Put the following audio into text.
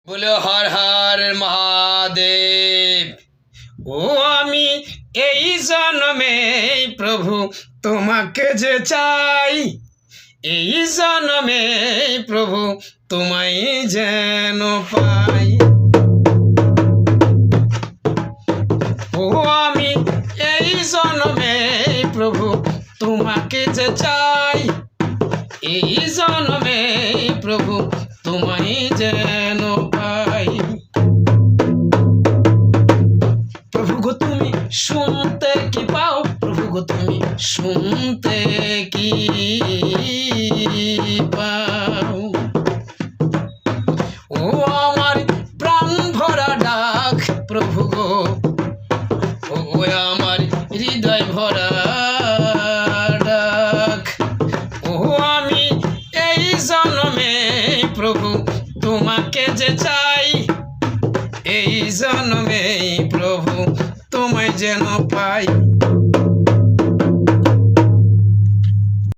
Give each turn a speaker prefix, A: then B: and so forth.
A: বলো হর হর মহাদেব। ও আমি এই জন্মে প্রভু তোমাকে যে চাই, এই জন্মে প্রভু তোমায় যেন পাই। ও আমি এই জন্মে প্রভু তোমাকে যে চাই, এই জন্মে প্রভু তোমায় যেন পাই। প্রভু গো তুমি শুনতে কি পাও, প্রভু গো তুমি শুনতে কি পাও। ও আমার প্রাণ ভরা ডাক প্রভু গো, ও আমার হৃদয় ভরা ডাক। ও আমি এই জন্মে প্রভু তোমাকে যে চাই, এই জন্মে প্রভু তোমায় যেন পাই।